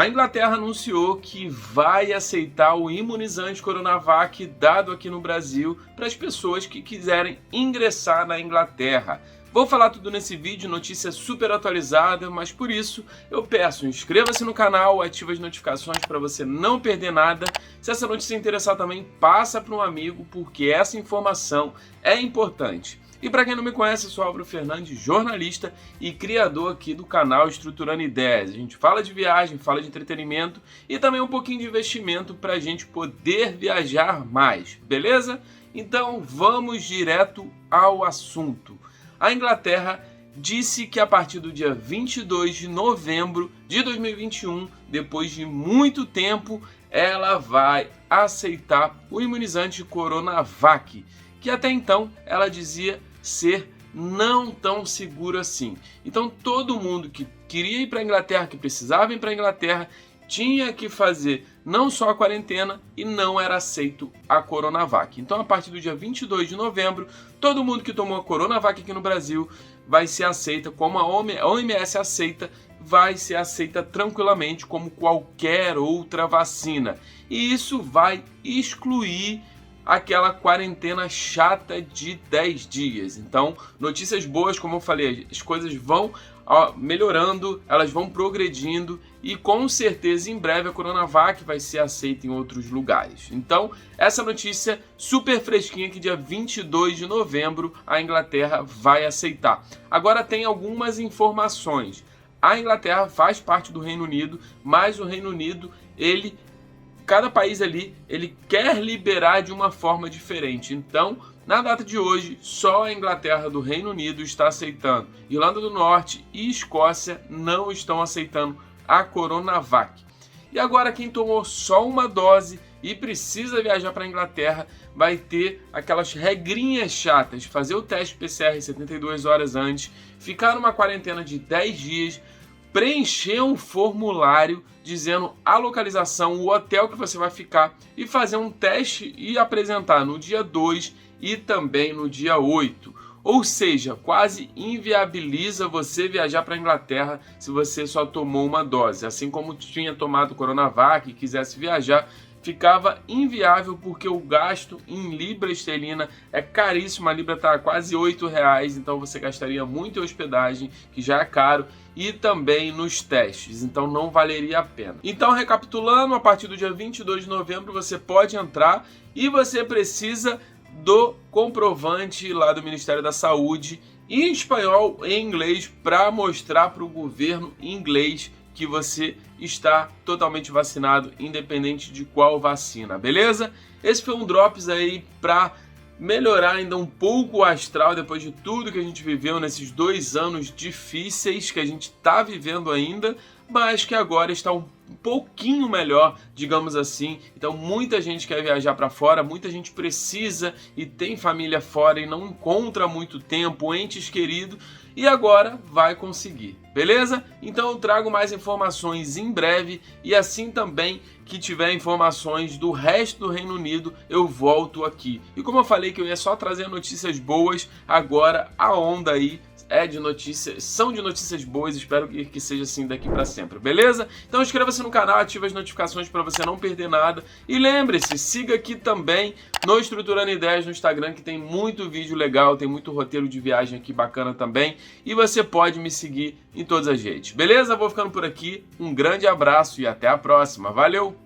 A Inglaterra anunciou que vai aceitar o imunizante Coronavac dado aqui no Brasil para as pessoas que quiserem ingressar na Inglaterra. Vou falar tudo nesse vídeo, notícia super atualizada, mas por isso eu peço, inscreva-se no canal, ative as notificações para você não perder nada. Se essa notícia interessar também, passa para um amigo, porque essa informação é importante. E para quem não me conhece, eu sou Álvaro Fernandes, jornalista e criador aqui do canal Estruturando Ideias. A gente fala de viagem, fala de entretenimento e também um pouquinho de investimento para a gente poder viajar mais, beleza? Então vamos direto ao assunto. A Inglaterra disse que a partir do dia 22 de novembro de 2021, depois de muito tempo, ela vai aceitar o imunizante Coronavac, que até então ela dizia ser não tão seguro assim. Então todo mundo que queria ir para a Inglaterra, que precisava ir para a Inglaterra, tinha que fazer não só a quarentena e não era aceito a Coronavac. Então a partir do dia 22 de novembro, todo mundo que tomou a Coronavac aqui no Brasil vai ser aceita, como a OMS aceita, vai ser aceita tranquilamente como qualquer outra vacina. E isso vai excluir aquela quarentena chata de 10 dias. Então, notícias boas, como eu falei, as coisas vão melhorando, elas vão progredindo e com certeza em breve a Coronavac vai ser aceita em outros lugares. Então, essa notícia super fresquinha que dia 22 de novembro a Inglaterra vai aceitar. Agora tem algumas informações. A Inglaterra faz parte do Reino Unido, mas o Reino Unido, cada país ali, ele quer liberar de uma forma diferente. Então, na data de hoje, só a Inglaterra do Reino Unido está aceitando. Irlanda do Norte e Escócia não estão aceitando a Coronavac. E agora quem tomou só uma dose e precisa viajar para a Inglaterra vai ter aquelas regrinhas chatas, fazer o teste PCR 72 horas antes, ficar numa quarentena de 10 dias, preencher um formulário dizendo a localização, o hotel que você vai ficar e fazer um teste e apresentar no dia 2 e também no dia 8. Ou seja, quase inviabiliza você viajar para a Inglaterra se você só tomou uma dose. Assim como tinha tomado Coronavac e quisesse viajar, ficava inviável porque o gasto em libra esterlina é caríssimo. A libra está quase R$8, então você gastaria muito em hospedagem, que já é caro, e também nos testes, então não valeria a pena. Então, recapitulando, a partir do dia 22 de novembro você pode entrar e você precisa do comprovante lá do Ministério da Saúde em espanhol e em inglês para mostrar para o governo inglês que você está totalmente vacinado, independente de qual vacina, beleza? Esse foi um Drops aí para melhorar ainda um pouco o astral depois de tudo que a gente viveu nesses 2 anos difíceis que a gente está vivendo ainda, mas que agora está um pouquinho melhor, digamos assim. Então muita gente quer viajar para fora, muita gente precisa e tem família fora e não encontra há muito tempo, entes queridos, e agora vai conseguir, beleza? Então eu trago mais informações em breve e assim também que tiver informações do resto do Reino Unido eu volto aqui. E como eu falei que eu ia só trazer notícias boas, agora a onda aí são de notícias boas, espero que seja assim daqui para sempre, beleza? Então inscreva-se no canal, ative as notificações para você não perder nada e lembre-se, siga aqui também no Estruturando Ideias no Instagram, que tem muito vídeo legal, tem muito roteiro de viagem aqui bacana também e você pode me seguir em todas as redes, beleza? Vou ficando por aqui, um grande abraço e até a próxima, valeu!